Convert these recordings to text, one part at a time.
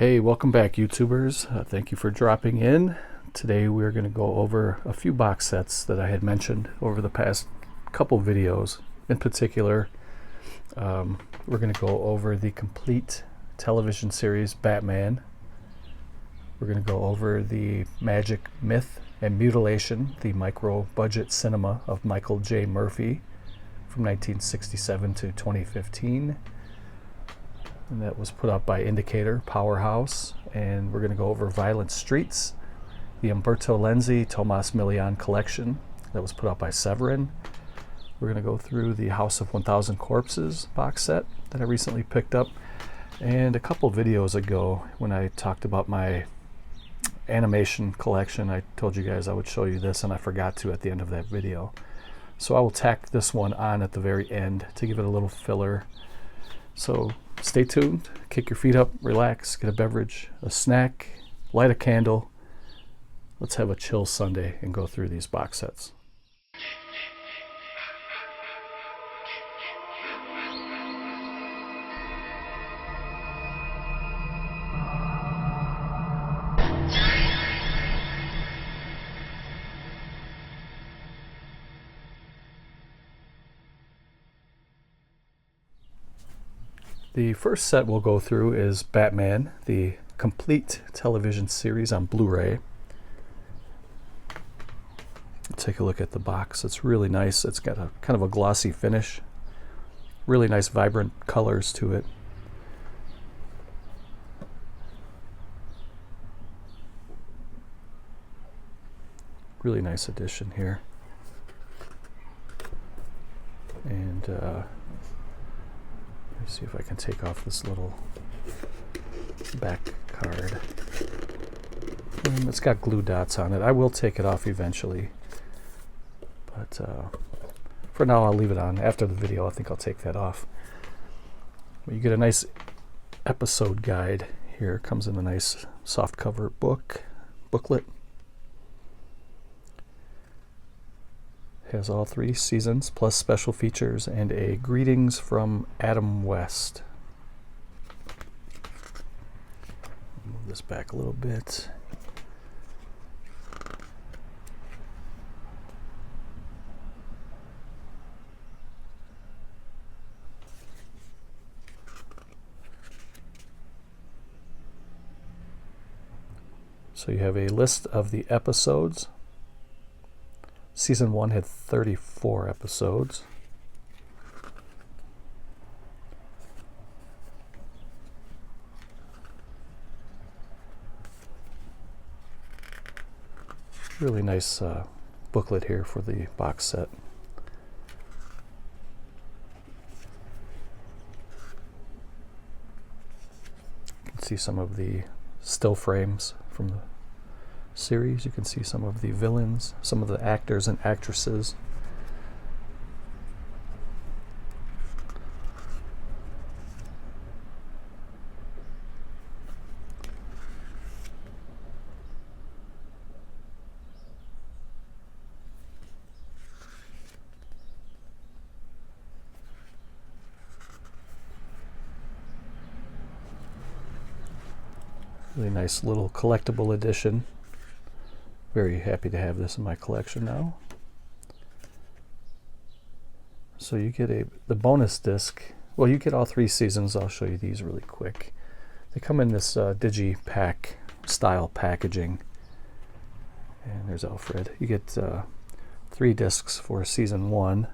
Hey, welcome back, YouTubers. Thank you for dropping in. Today we're going to go over a few box sets that I had mentioned over the past couple videos. In particular, we're going to go over the complete television series Batman. We're going to go over the Magic, Myth, and Mutilation, the micro-budget cinema of Michael J. Murphy from 1967 to 2015. And that was put out by Indictator, Powerhouse. And we're going to go over Violent Streets, the Umberto Lenzi Tomas Milian collection that was put out by Severin. We're going to go through the House of 1000 Corpses box set that I recently picked up. And a couple videos ago, when I talked about my animation collection, I told you guys I would show you this, and I forgot to at the end of that video. So I will tack this one on at the very end to give it a little filler. So stay tuned, kick your feet up, relax, get a beverage, a snack, light a candle. Let's have a chill Sunday and go through these box sets. The first set we'll go through is Batman, the complete television series on Blu-ray. Take a look at the box. It's really nice. It's got a kind of a glossy finish. Really nice vibrant colors to it. Really nice edition here. And let's see if I can take off this little back card. It's got glue dots on it. I will take it off eventually, but for now I'll leave it on. After the video, I think I'll take that off. But you get a nice episode guide here. It comes in a nice softcover booklet. Has all 3 seasons plus special features and a greetings from Adam West. Move this back a little bit. So you have a list of the episodes. Season 1 had 34 episodes. Really nice booklet here for the box set. You can see some of the still frames from the series. You can see some of the villains, some of the actors and actresses. Really nice little collectible edition. Very happy to have this in my collection now. So you get the bonus disc. Well, you get all 3 seasons. I'll show you these really quick. They come in this digi-pack style packaging. And there's Alfred. You get 3 discs for season 1.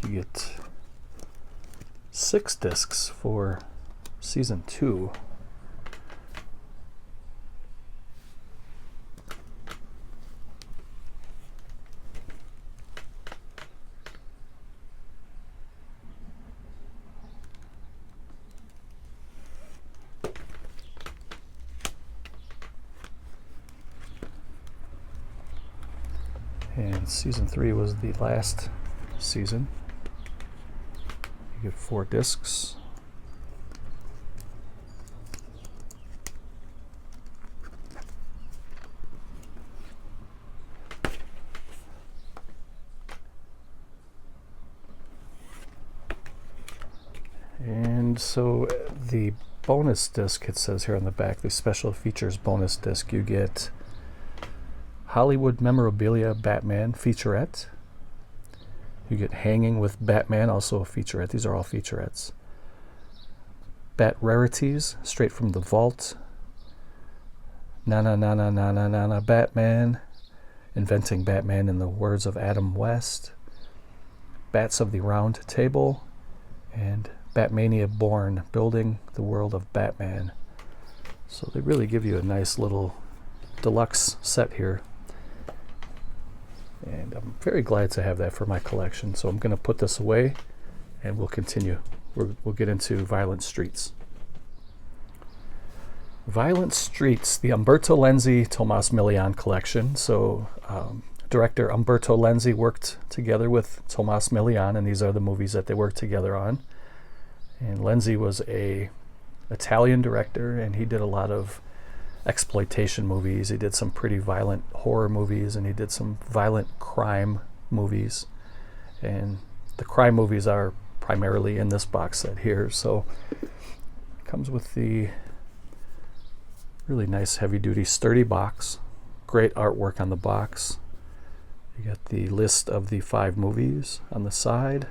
You get 6 discs for season 2. And season 3 was the last season. You get 4 discs. And so the bonus disc, it says here on the back, the special features bonus disc, you get Hollywood Memorabilia Batman featurette. You get Hanging with Batman, also a featurette. These are all featurettes. Bat Rarities, straight from the vault. Na na na na na na na na Batman. Inventing Batman in the words of Adam West. Bats of the Round Table. And Batmania Born, building the world of Batman. So they really give you a nice little deluxe set here. And I'm very glad to have that for my collection. So I'm going to put this away and we'll continue. We'll get into Violent Streets. Violent Streets, the Umberto Lenzi Tomas Milian collection. So director Umberto Lenzi worked together with Tomas Milian, and these are the movies that they worked together on. And Lenzi was a Italian director, and he did a lot of exploitation movies. He did some pretty violent horror movies, and he did some violent crime movies. And the crime movies are primarily in this box set here. So it comes with the really nice heavy-duty sturdy box. Great artwork on the box. You got the list of the 5 movies on the side.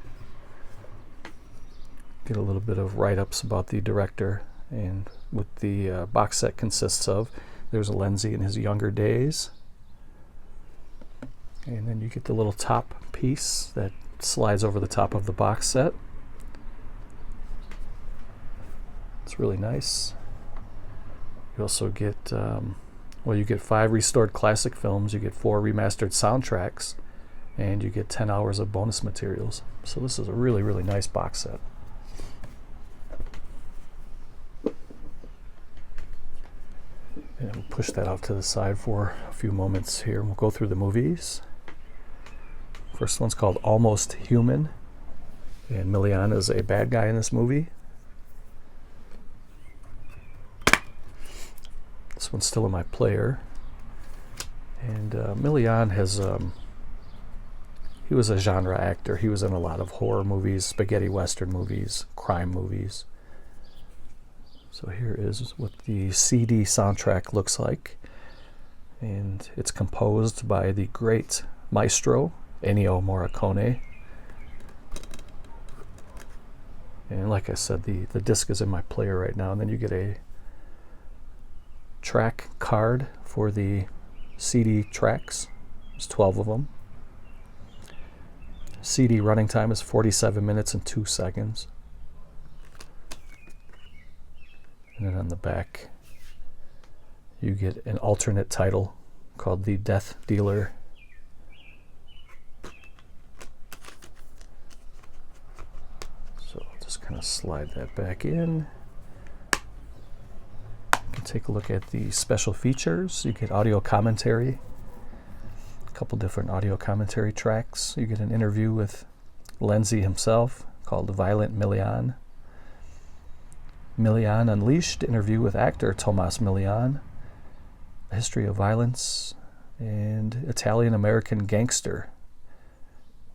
Get a little bit of write-ups about the director and what the box set consists of. There's a Lenzi in his younger days. And then you get the little top piece that slides over the top of the box set. It's really nice. You also get, you get 5 restored classic films, you get 4 remastered soundtracks, and you get 10 hours of bonus materials. So this is a really, really nice box set. And we'll push that off to the side for a few moments here. We'll go through the movies. First one's called Almost Human, and Milian is a bad guy in this movie. This one's still in my player. And Milian has, he was a genre actor. He was in a lot of horror movies, spaghetti western movies, crime movies. So here is what the CD soundtrack looks like. And it's composed by the great maestro, Ennio Morricone. And like I said, the disc is in my player right now. And then you get a track card for the CD tracks. There's 12 of them. CD running time is 47 minutes and 2 seconds. And then on the back, you get an alternate title called The Death Dealer. So I'll just kind of slide that back in. You can take a look at the special features. You get audio commentary, a couple different audio commentary tracks. You get an interview with Lenzi himself called Violent Milian. Milian Unleashed, interview with actor Tomas Milian, a history of violence, and Italian-American gangster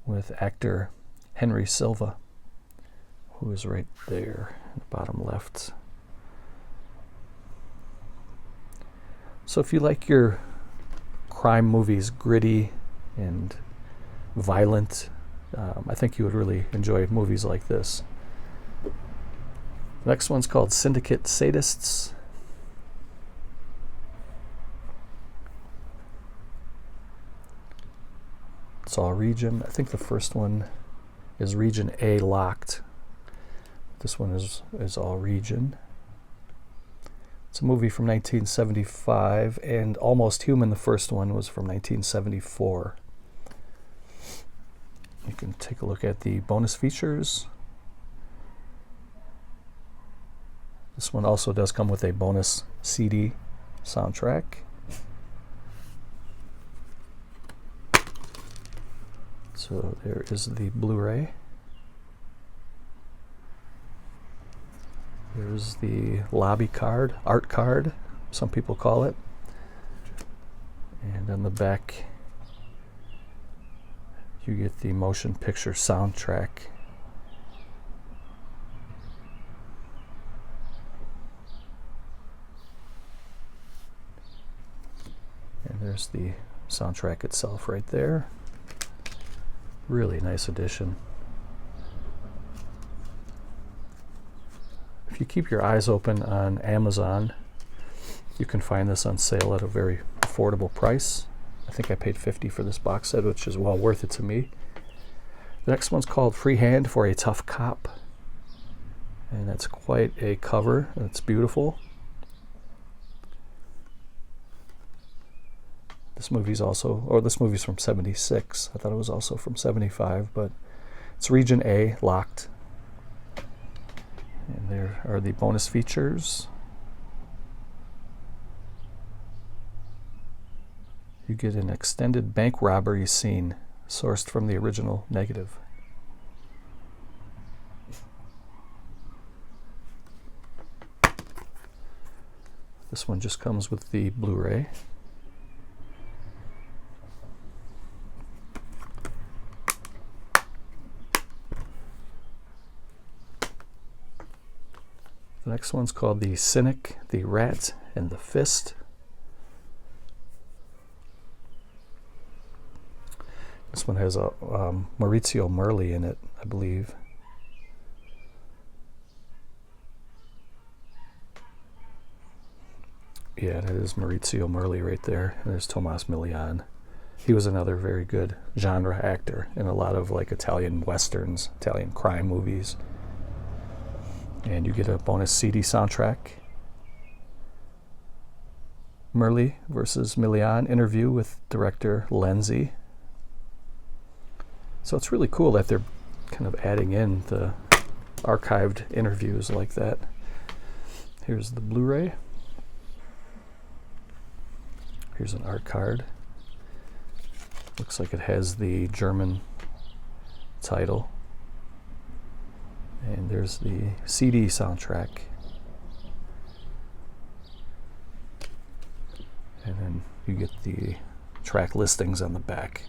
with actor Henry Silva, who is right there in the bottom left. So if you like your crime movies gritty and violent, I think you would really enjoy movies like this. The next one's called Syndicate Sadists. It's all region. I think the first one is region A locked. This one is all region. It's a movie from 1975, and Almost Human, the first one, was from 1974. You can take a look at the bonus features. This one also does come with a bonus CD soundtrack. So there is the Blu-ray. There's the lobby card, art card, some people call it. And on the back, you get the motion picture soundtrack. And there's the soundtrack itself right there. Really nice edition. If you keep your eyes open on Amazon, you can find this on sale at a very affordable price. I think I paid $50 for this box set, which is well worth it to me. The next one's called Free Hand for a Tough Cop. And that's quite a cover. It's beautiful. This movie's from 76. I thought it was also from 75, but it's Region A, locked. And there are the bonus features. You get an extended bank robbery scene sourced from the original negative. This one just comes with the Blu-ray. The next one's called The Cynic, the Rat, and the Fist. This one has a Maurizio Merli in it, I believe. Yeah, that is Maurizio Merli right there. And there's Tomas Milian. He was another very good genre actor in a lot of like Italian westerns, Italian crime movies. And you get a bonus CD soundtrack. Merli versus Milian interview with director Lenzi. So it's really cool that they're kind of adding in the archived interviews like that. Here's the Blu-ray. Here's an art card. Looks like it has the German title. And there's the CD soundtrack. And then you get the track listings on the back.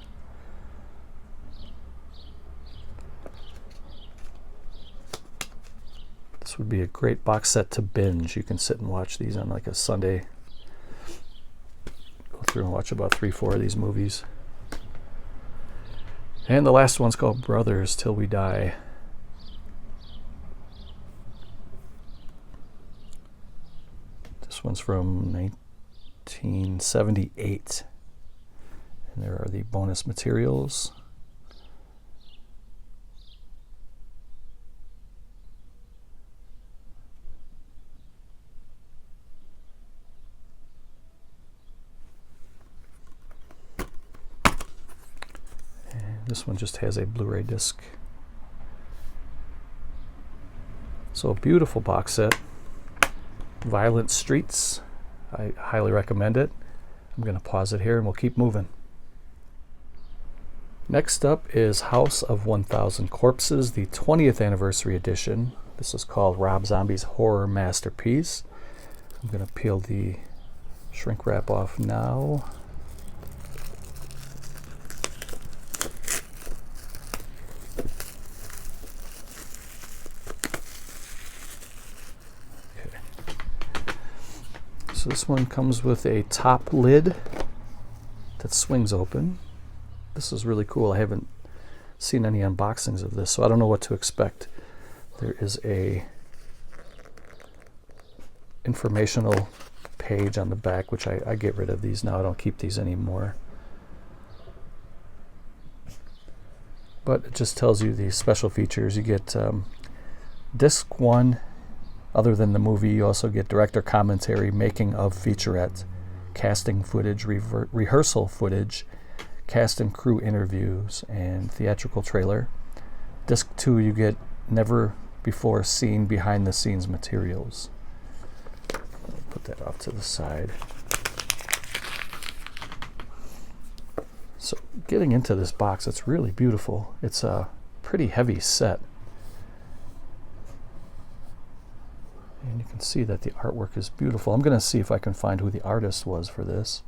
This would be a great box set to binge. You can sit and watch these on like a Sunday. Go through and watch about 3-4 of these movies. And the last one's called Brothers Till We Die. This one's from 1978. And there are the bonus materials. This one just has a Blu-ray disc. So a beautiful box set. Violent Streets. I highly recommend it. I'm going to pause it here and we'll keep moving. Next up is House of 1000 Corpses, the 20th anniversary edition. This is called Rob Zombie's Horror Masterpiece. I'm going to peel the shrink wrap off now. So this one comes with a top lid that swings open. This is really cool. I haven't seen any unboxings of this, so I don't know what to expect. There is a informational page on the back, which I get rid of these now. I don't keep these anymore. But it just tells you the special features. You get disc 1. Other than the movie, you also get director commentary, making of featurette, casting footage, rehearsal footage, cast and crew interviews, and theatrical trailer. Disc 2, you get never before seen behind the scenes materials. Put that off to the side. So getting into this box, it's really beautiful. It's a pretty heavy set. And you can see that the artwork is beautiful. I'm going to see if I can find who the artist was for this.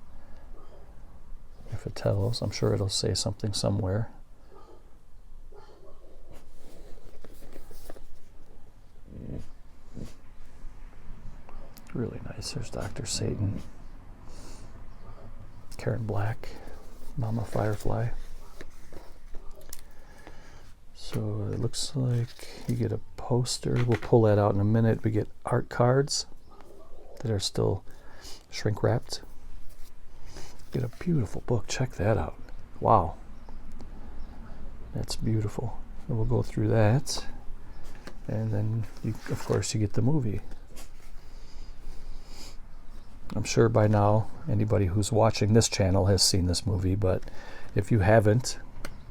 If it tells, I'm sure it'll say something somewhere. Really nice. There's Dr. Satan. Karen Black. Mama Firefly. So it looks like you get a poster. We'll pull that out in a minute. We get art cards that are still shrink wrapped. Get a beautiful book. Check that out. Wow. That's beautiful. And we'll go through that. And then, of course, you get the movie. I'm sure by now anybody who's watching this channel has seen this movie, but if you haven't,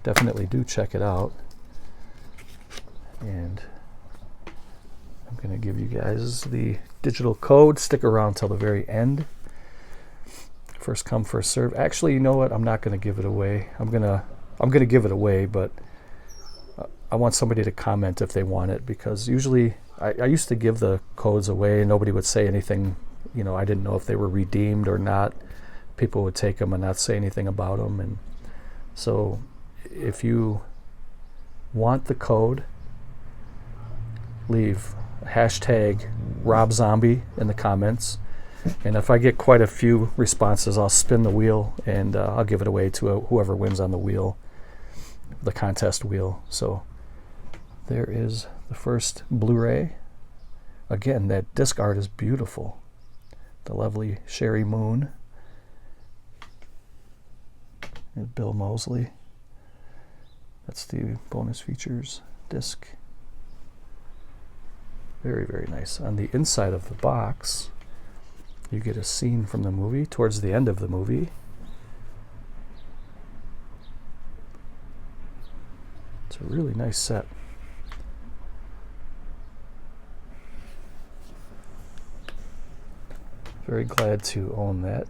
definitely do check it out. And I'm going to give you guys the digital code. Stick around till the very end. First come, first serve. Actually, you know what? I'm not going to give it away. I'm going to give it away, but I want somebody to comment if they want it, because usually I used to give the codes away and nobody would say anything. You know, I didn't know if they were redeemed or not. People would take them and not say anything about them. And so if you want the code, leave hashtag RobZombie in the comments. And if I get quite a few responses, I'll spin the wheel and I'll give it away to whoever wins on the wheel, the contest wheel. So there is the first Blu-ray. Again, that disc art is beautiful. The lovely Sherry Moon and Bill Moseley. That's the bonus features disc. Very, very nice. On the inside of the box, you get a scene from the movie towards the end of the movie. It's a really nice set. Very glad to own that.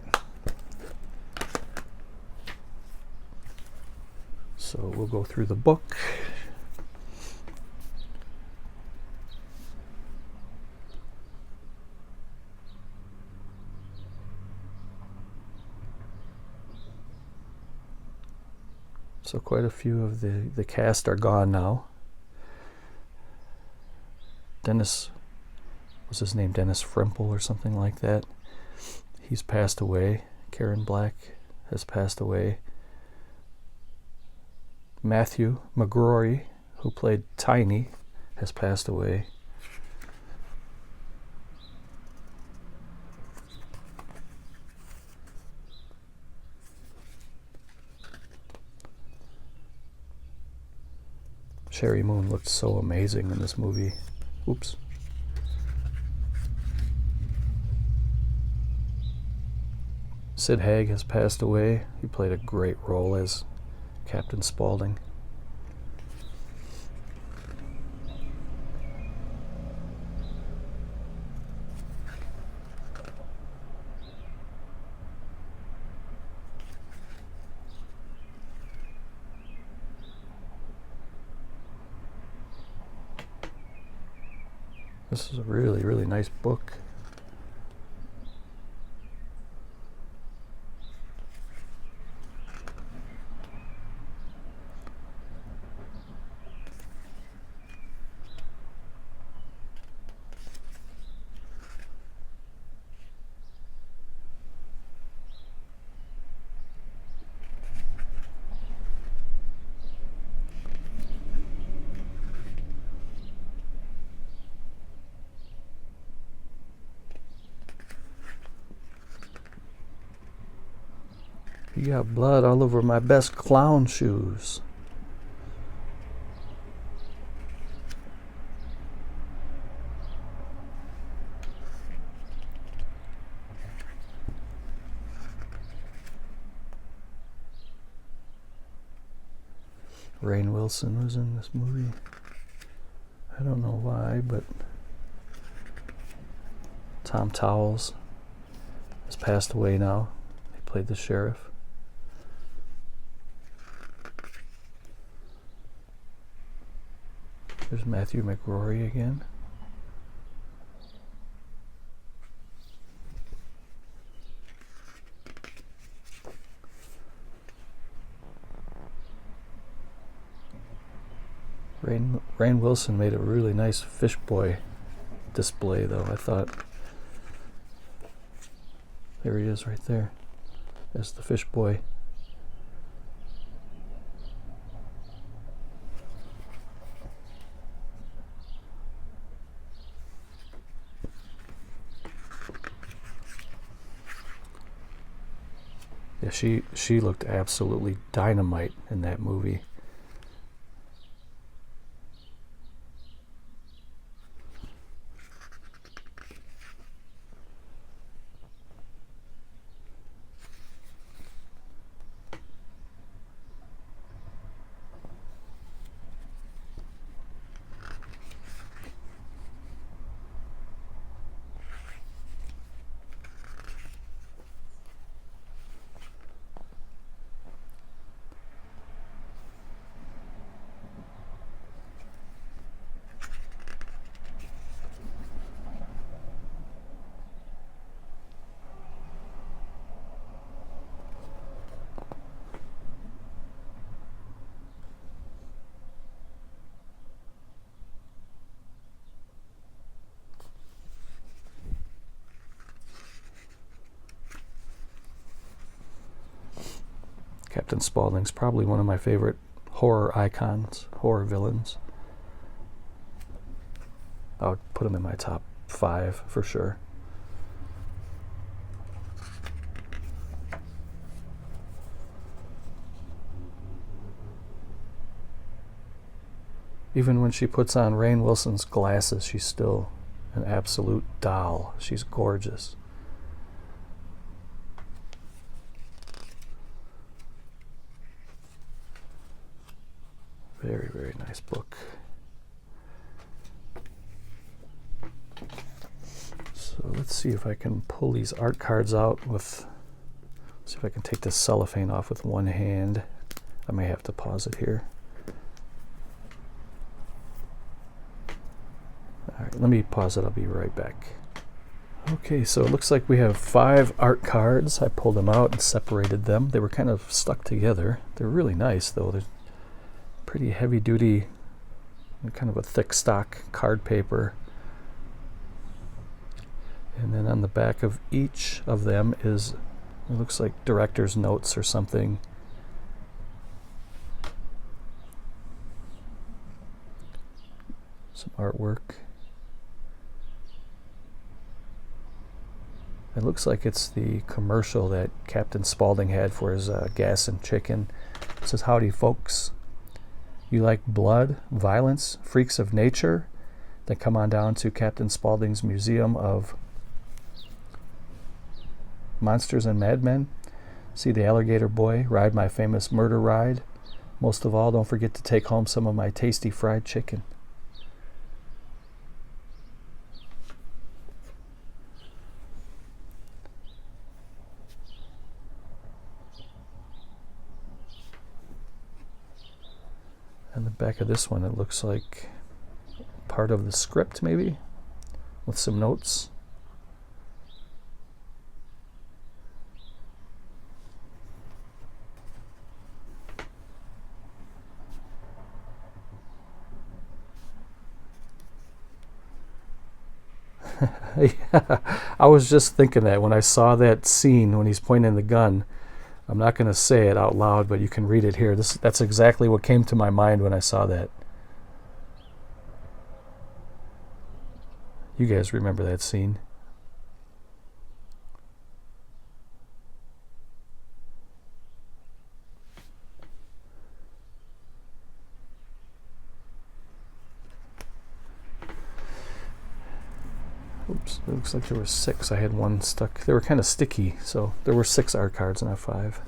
So we'll go through the book. So quite a few of the cast are gone now. Dennis, was his name Dennis Frimple or something like that? He's passed away. Karen Black has passed away. Matthew McGrory, who played Tiny, has passed away. Sherry Moon looked so amazing in this movie. Oops. Sid Haig has passed away. He played a great role as Captain Spaulding. This is a really, really nice book. You got blood all over my best clown shoes. Rainn Wilson was in this movie. I don't know why, but Tom Towles has passed away now. He played the sheriff. There's Matthew McRory again. Rainn Wilson made a really nice Fish Boy display, though. I thought, there he is right there. There's the Fish Boy. Yeah, she looked absolutely dynamite in that movie. Captain Spaulding's probably one of my favorite horror icons, horror villains. I would put him in my top 5 for sure. Even when she puts on Rainn Wilson's glasses, she's still an absolute doll. She's gorgeous. Very, very nice book. So let's see if I can pull these art cards out with, see if I can take this cellophane off with one hand. I may have to pause it here. All right, let me pause it. I'll be right back. Okay, so it looks like we have 5 art cards. I pulled them out and separated them. They were kind of stuck together. They're really nice, though. They're pretty heavy duty, kind of a thick stock card paper. And then on the back of each of them is, it looks like director's notes or something. Some artwork. It looks like it's the commercial that Captain Spaulding had for his gas and chicken. It says, "Howdy, folks. You like blood, violence, freaks of nature? Then come on down to Captain Spaulding's Museum of Monsters and Madmen. See the alligator boy ride my famous murder ride. Most of all, don't forget to take home some of my tasty fried chicken." And the back of this one, it looks like part of the script, maybe, with some notes. Yeah, I was just thinking that when I saw that scene when he's pointing the gun. I'm not going to say it out loud, but you can read it here. That's exactly what came to my mind when I saw that. You guys remember that scene? Oops, it looks like there were 6. I had one stuck. They were kind of sticky, so there were 6 art cards, not 5.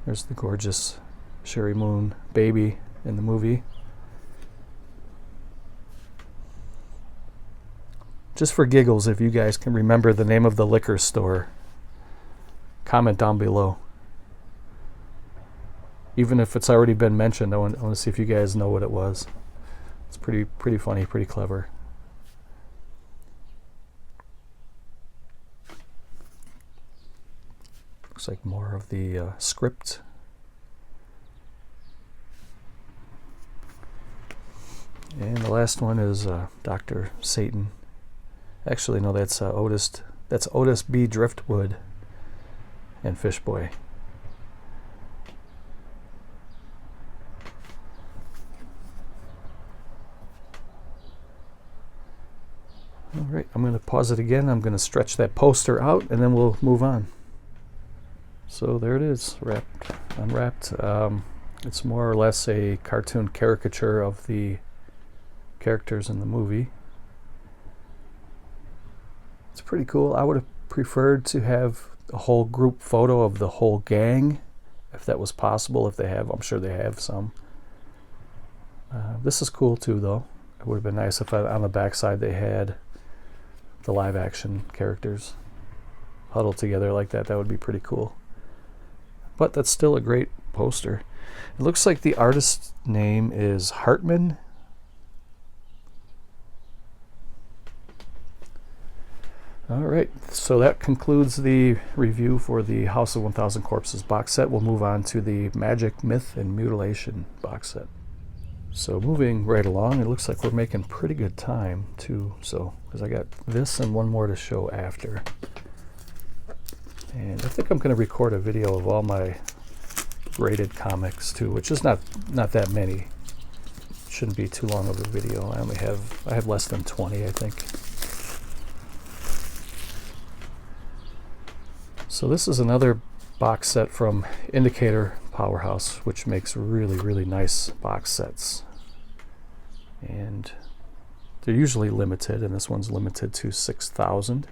There's the gorgeous Sherry Moon baby in the movie. Just for giggles, if you guys can remember the name of the liquor store, comment down below. Even if it's already been mentioned, I want to see if you guys know what it was. It's pretty funny, pretty clever. Looks like more of the script. And the last one is Dr. Satan. Actually, no, that's Otis. That's Otis B. Driftwood and Fishboy. All right, I'm going to pause it again. I'm going to stretch that poster out, and then we'll move on. So there it is, unwrapped. It's more or less a cartoon caricature of the characters in the movie. It's pretty cool. I would have preferred to have a whole group photo of the whole gang, if that was possible. If they have, I'm sure they have some. This is cool too, though. It would have been nice if on the backside they had the live action characters huddled together like that. That would be pretty cool. But that's still a great poster. It looks like the artist's name is Hartman. All right, so that concludes the review for the House of 1000 Corpses box set. We'll move on to the Magic, Myth, and Mutilation box set. So moving right along, it looks like we're making pretty good time too. So, because I got this and one more to show after. And I think I'm going to record a video of all my graded comics too, which is not that many. Shouldn't be too long of a video. I have less than 20, I think. So this is another box set from Indictator Powerhouse, which makes really nice box sets. And they're usually limited, and this one's limited to 6,000.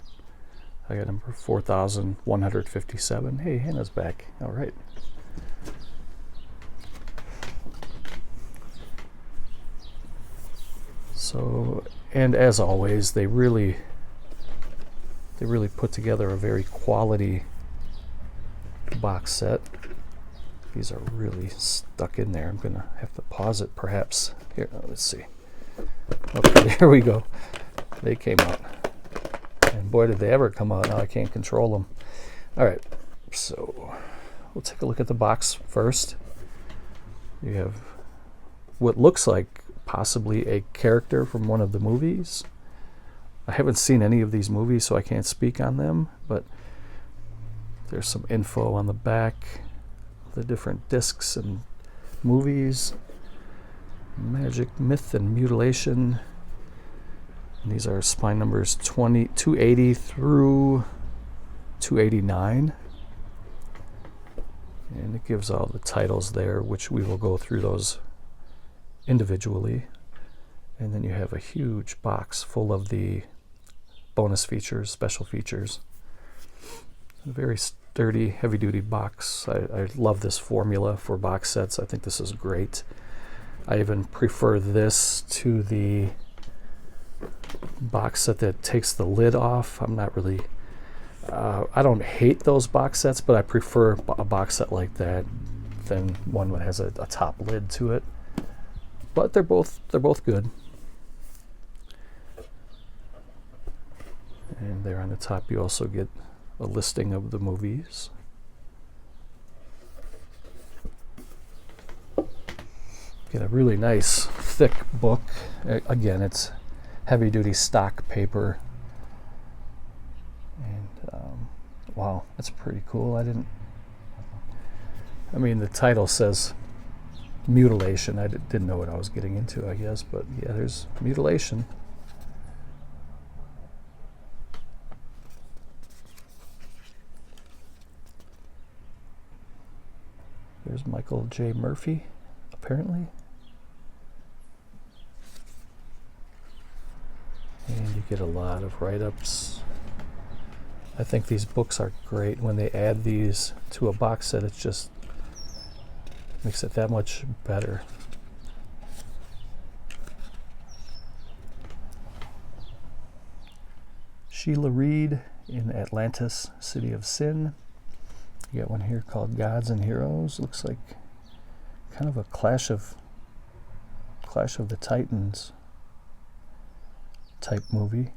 I got number 4,157. Hey, Hannah's back. All right. So, and as always, they really put together a very quality box set. These are really stuck in there. I'm gonna have to pause it perhaps. Here, let's see. Okay, there we go. They came out. And boy, did they ever come out. Now I can't control them. All right, so we'll take a look at the box first. You have what looks like possibly a character from one of the movies. I haven't seen any of these movies, so I can't speak on them, but there's some info on the back, the different discs and movies, Magic, Myth, and Mutilation. And these are spine numbers 280 through 289. And it gives all the titles there, which we will go through those individually. And then you have a huge box full of the bonus features, special features. A very sturdy, heavy-duty box. I love this formula for box sets. I think this is great. I even prefer this to the box set that takes the lid off. I'm not really... I don't hate those box sets, but I prefer a box set like that than one that has a top lid to it. But they're both good. And there on the top you also get a listing of the movies. Get a really nice thick book. Again, it's heavy duty stock paper. And wow, that's pretty cool. I mean, the title says Mutilation. I didn't know what I was getting into, I guess, but yeah, there's Mutilation. There's Michael J. Murphy, apparently. And you get a lot of write-ups. I think these books are great. When they add these to a box set, it just makes it that much better. Sheila Reed in Atlantis, City of Sin. You got one here called Gods and Heroes. Looks like kind of a clash of Clash of the Titans type movie.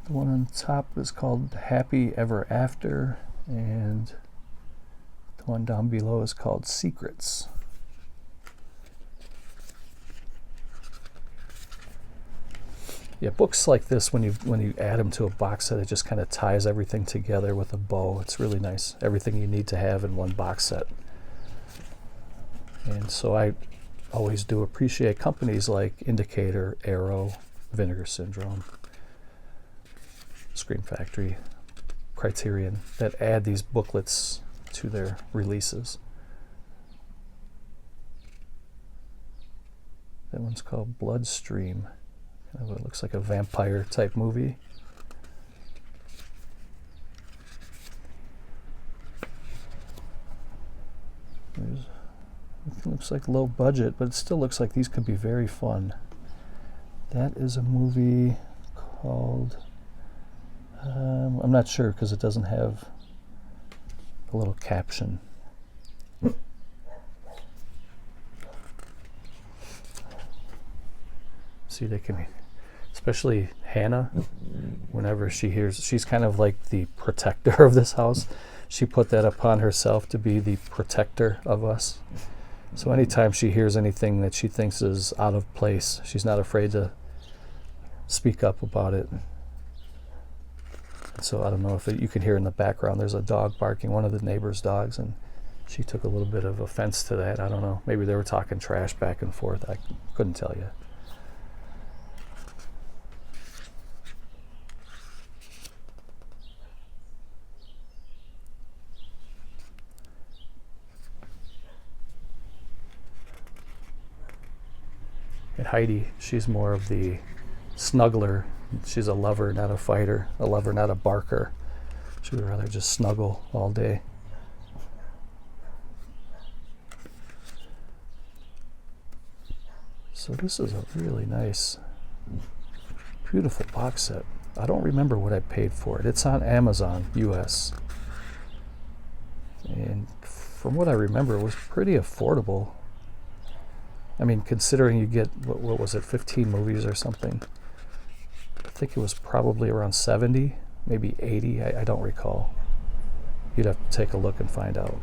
The one on top is called Happy Ever After, and the one down below is called Secrets. Yeah, books like this, when you add them to a box set, it just kind of ties everything together with a bow. It's really nice. Everything you need to have in one box set. And so I always do appreciate companies like Indictator, Arrow, Vinegar Syndrome, Scream Factory, Criterion, that add these booklets to their releases. That one's called Bloodstream. Kind of, it looks like a vampire type movie. It looks like low budget, but it still looks like these could be very fun. That is a movie called, I'm not sure because it doesn't have a little caption. See, they can, especially Hannah, whenever she hears, she's kind of like the protector of this house. She put that upon herself to be the protector of us. So anytime she hears anything that she thinks is out of place, she's not afraid to speak up about it. So I don't know if you can hear in the background, there's a dog barking, one of the neighbor's dogs, and she took a little bit of offense to that. I don't know. Maybe they were talking trash back and forth. I couldn't tell you. And Heidi, she's more of the snuggler. She's a lover, not a fighter. A lover, not a barker. She would rather just snuggle all day. So this is a really nice, beautiful box set. I don't remember what I paid for it. It's on Amazon US. And from what I remember, it was pretty affordable. I mean, considering you get, what was it, 15 movies or something? I think it was probably around 70, maybe 80. I don't recall. You'd have to take a look and find out.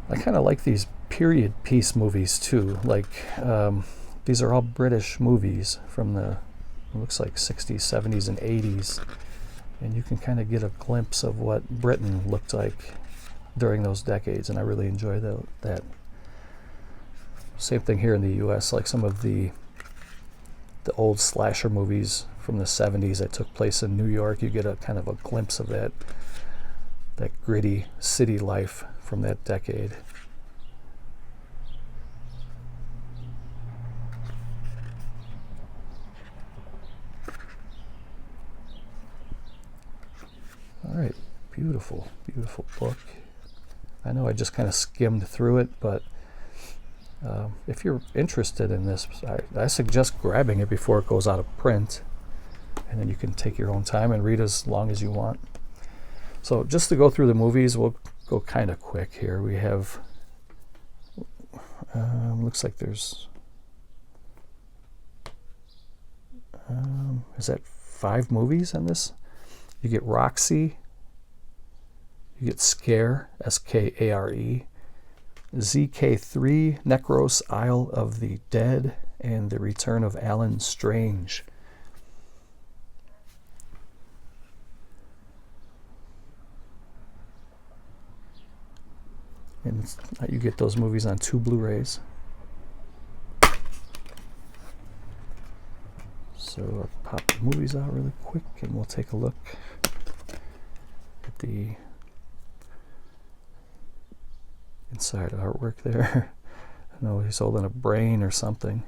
I kind of like these period piece movies too. Like, these are all British movies from the, it looks like 60s, 70s, and 80s. And you can kind of get a glimpse of what Britain looked like during those decades, and I really enjoy that. Same thing here in the US, like some of the old slasher movies from the 70s that took place in New York. You get a kind of a glimpse of that gritty city life from that decade. All right, beautiful, beautiful book. I know I just kind of skimmed through it, but if you're interested in this, I suggest grabbing it before it goes out of print, and then you can take your own time and read as long as you want. So just to go through the movies, we'll go kind of quick here. We have, looks like there's, is that 5 movies on this? You get Roxy, you get Scare, Skare, ZK3, Necros, Isle of the Dead, and The Return of Alan Strange. And you get those movies on 2 Blu-rays. So I'll pop the movies out really quick and we'll take a look at the inside artwork there. I know he's holding a brain or something.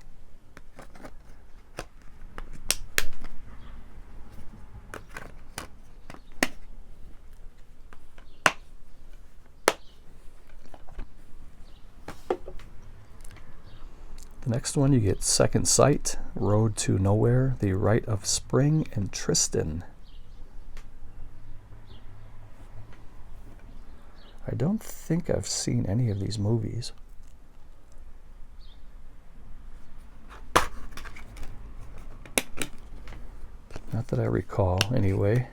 The Next one, you get Second Sight, Road to Nowhere, The Rite of Spring, and Tristan. I don't think I've seen any of these movies. Not that I recall, anyway.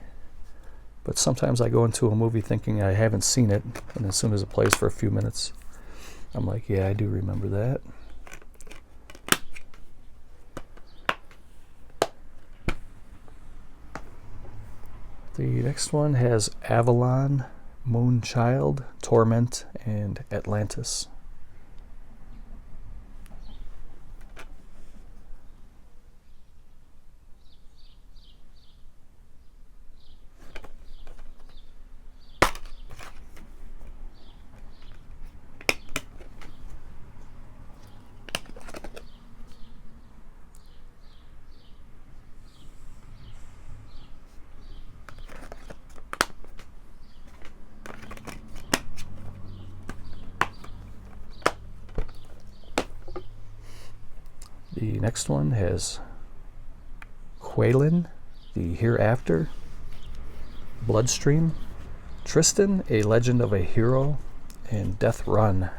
But sometimes I go into a movie thinking I haven't seen it, and as soon as it plays for a few minutes, I'm like, yeah, I do remember that. The next one has Avalon, Moonchild, Torment, and Atlantis. The next one has Quaylin, The Hereafter, Bloodstream, Tristan, A Legend of a Hero, and Death Run.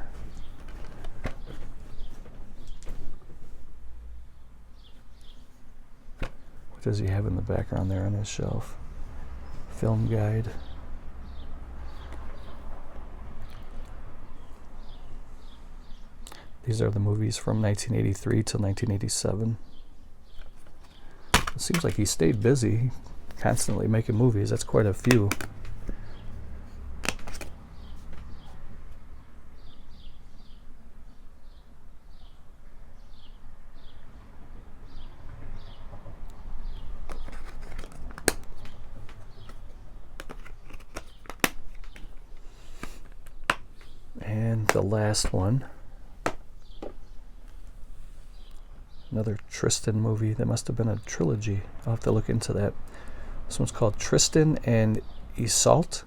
What does he have in the background there on his shelf? Film guide. These are the movies from 1983 to 1987. It seems like he stayed busy, constantly making movies. That's quite a few. And the last one. Another Tristan movie. There must have been a trilogy. I'll have to look into that. This one's called Tristan and Isolde.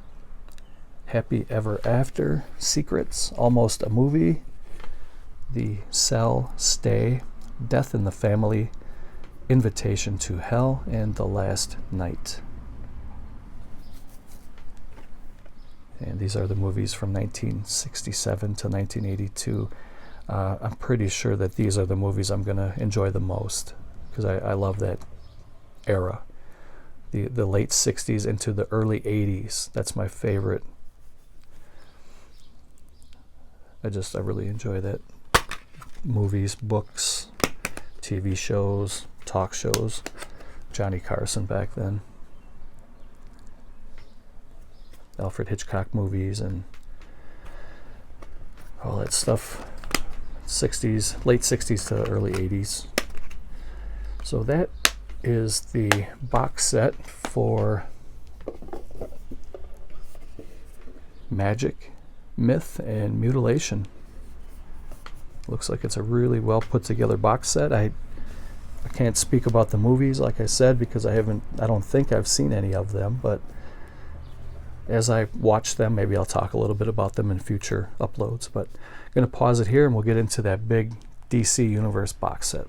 Happy Ever After. Secrets. Almost a Movie. The Cell. Stay. Death in the Family. Invitation to Hell. And The Last Night. And these are the movies from 1967 to 1982. I'm pretty sure that these are the movies I'm going to enjoy the most because I love that era. The late 60s into the early 80s. That's my favorite. I really enjoy that. Movies, books, TV shows, talk shows. Johnny Carson back then. Alfred Hitchcock movies and all that stuff. 60s, late 60s to early 80s. So that is the box set for Magic, Myth, and Mutilation. Looks like it's a really well put together box set. I can't speak about the movies, like I said, because I don't think I've seen any of them, but as I watch them, maybe I'll talk a little bit about them in future uploads. But I'm going to pause it here and we'll get into that big DC Universe box set.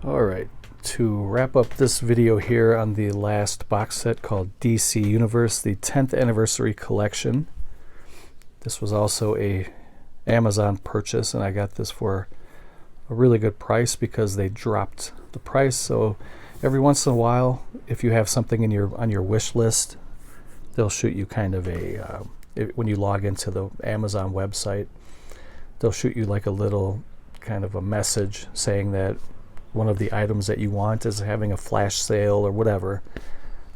Alright, to wrap up this video here on the last box set called DC Universe, the 10th Anniversary Collection. This was also a Amazon purchase, and I got this for a really good price because they dropped the price. So every once in a while, if you have something on your wish list, they'll shoot you kind of a when you log into the Amazon website, they'll shoot you like a little kind of a message saying that one of the items that you want is having a flash sale or whatever.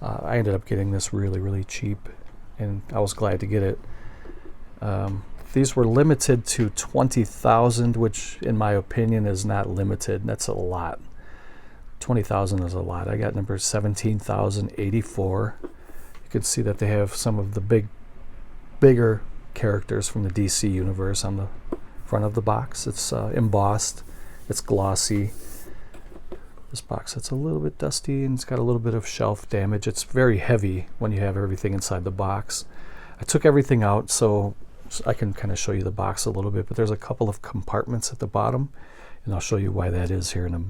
I ended up getting this really, really cheap, and I was glad to get it. These were limited to 20,000, which in my opinion is not limited. That's a lot. 20,000 is a lot. I got number 17,084. You can see that they have some of the bigger characters from the DC universe on the front of the box. It's embossed. It's glossy. This box, it's a little bit dusty and it's got a little bit of shelf damage. It's very heavy when you have everything inside the box. I took everything out, so So I can kind of show you the box a little bit, but there's a couple of compartments at the bottom, and I'll show you why that is here in a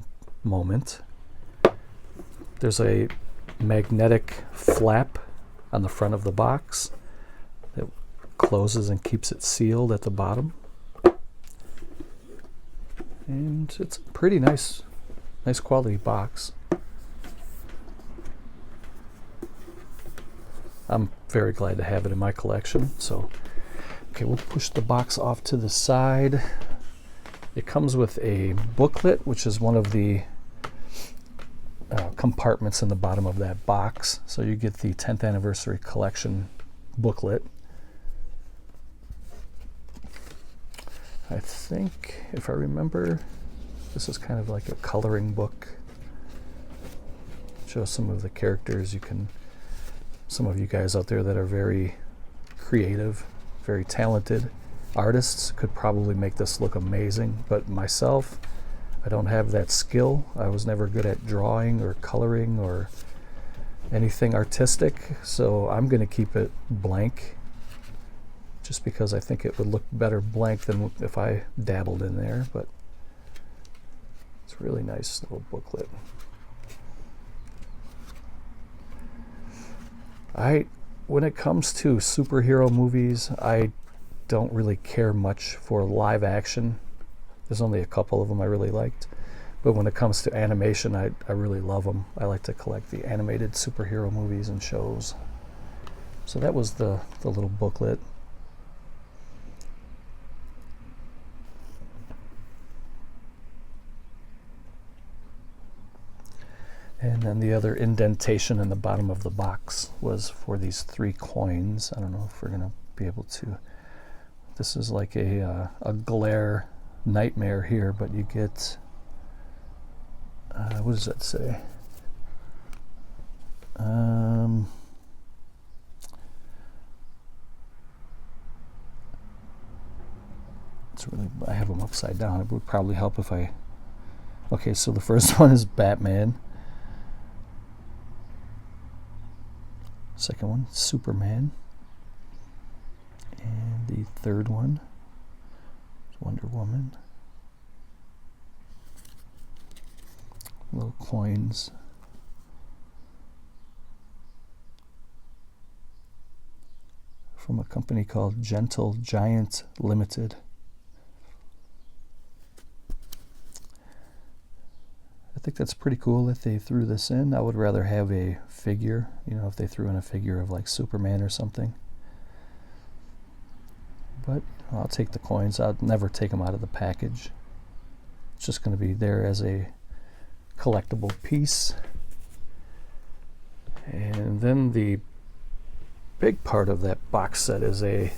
moment. There's a magnetic flap on the front of the box that closes and keeps it sealed at the bottom. And it's a pretty nice quality box. I'm very glad to have it in my collection. So, okay, we'll push the box off to the side. It comes with a booklet, which is one of the compartments in the bottom of that box. So you get the 10th anniversary collection booklet. I think, if I remember, this is kind of like a coloring book. Shows some of the characters. Some of you guys out there that are very creative, very talented artists could probably make this look amazing, but myself, I don't have that skill. I was never good at drawing or coloring or anything artistic, so I'm going to keep it blank, just because I think it would look better blank than if I dabbled in there. But it's a really nice little booklet. When it comes to superhero movies, I don't really care much for live action. There's only a couple of them I really liked. But when it comes to animation, I really love them. I like to collect the animated superhero movies and shows. So that was the little booklet. And then the other indentation in the bottom of the box was for these 3 coins. I don't know if we're going to be able to. This is like a glare nightmare here, but you get, what does that say? It's really, I have them upside down. It would probably help if I. Okay, so the first one is Batman. Second one, Superman. And the third one is Wonder Woman. Little coins. From a company called Gentle Giant Limited. I think that's pretty cool that they threw this in. I would rather have a figure, if they threw in a figure of like Superman or something. But I'll take the coins. I'll never take them out of the package. It's just going to be there as a collectible piece. And then the big part of that box set is a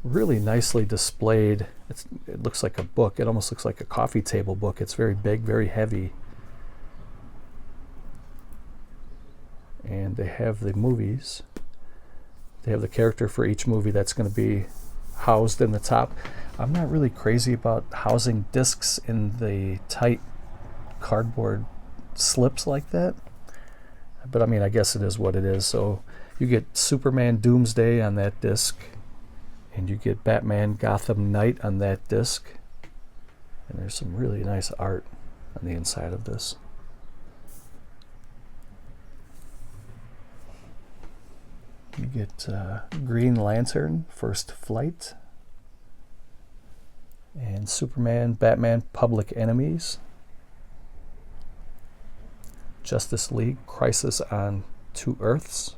really nicely displayed, it looks like a book. It almost looks like a coffee table book. It's very big, very heavy. And they have the movies. They have the character for each movie that's going to be housed in the top. I'm not really crazy about housing discs in the tight cardboard slips like that. But I mean, I guess it is what it is. So you get Superman Doomsday on that disc. And you get Batman Gotham Knight on that disc. And there's some really nice art on the inside of this. You get Green Lantern, First Flight. And Superman, Batman, Public Enemies. Justice League, Crisis on Two Earths.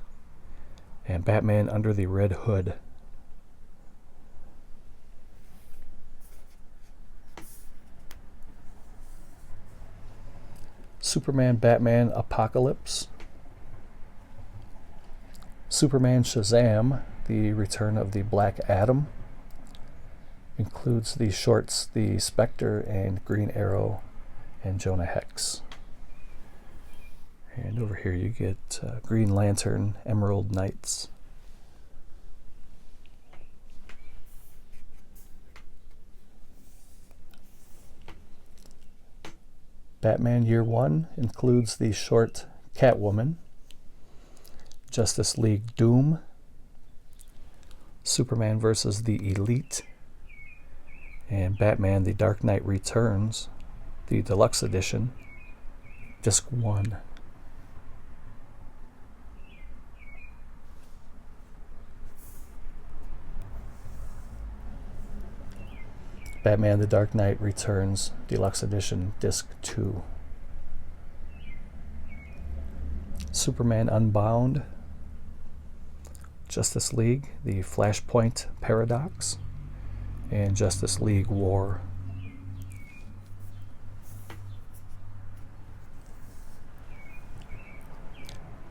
And Batman Under the Red Hood. Superman, Batman, Apocalypse. Superman, Shazam, The Return of the Black Adam. Includes the shorts The Spectre and Green Arrow and Jonah Hex. And over here you get Green Lantern, Emerald Knights. Batman Year One includes the short Catwoman. Justice League Doom. Superman versus the Elite, and Batman The Dark Knight Returns, the Deluxe Edition, Disc 1. Batman The Dark Knight Returns, Deluxe Edition, Disc 2. Superman Unbound, Justice League, The Flashpoint Paradox, and Justice League War.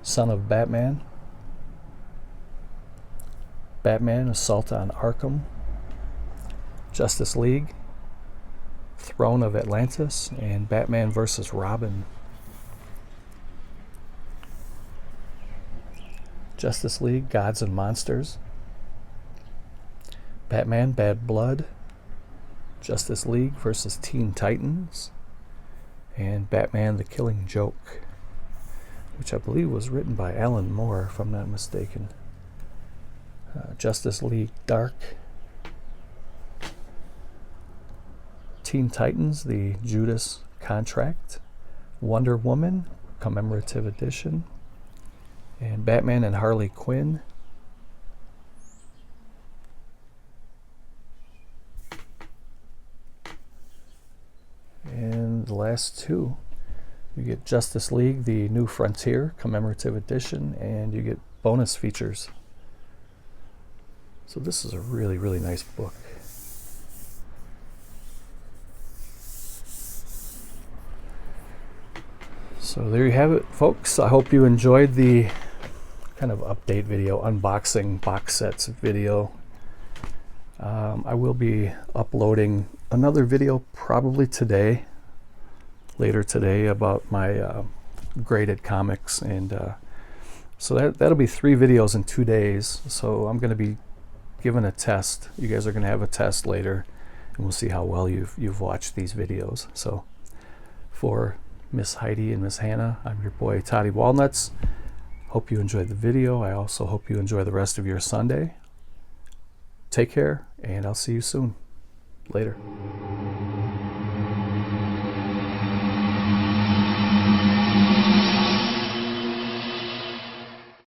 Son of Batman, Batman Assault on Arkham, Justice League, Throne of Atlantis, and Batman vs. Robin. Justice League Gods and Monsters, Batman Bad Blood, Justice League vs. Teen Titans, and Batman The Killing Joke, which I believe was written by Alan Moore, if I'm not mistaken. Justice League Dark, Teen Titans The Judas Contract, Wonder Woman Commemorative Edition, and Batman and Harley Quinn. And the last two, you get Justice League The New Frontier Commemorative Edition, and you get bonus features. So this is a really, really nice book. So there you have it, folks. I hope you enjoyed the kind of update video, unboxing box sets video. I will be uploading another video probably today, later today, about my graded comics, and so that'll be 3 videos in 2 days. So I'm going to be given a test. You guys are going to have a test later, and we'll see how well you've watched these videos. So for Miss Heidi and Miss Hannah, I'm your boy Toddy Walnuts. Hope you enjoyed the video. I also hope you enjoy the rest of your Sunday. Take care, and I'll see you soon. Later.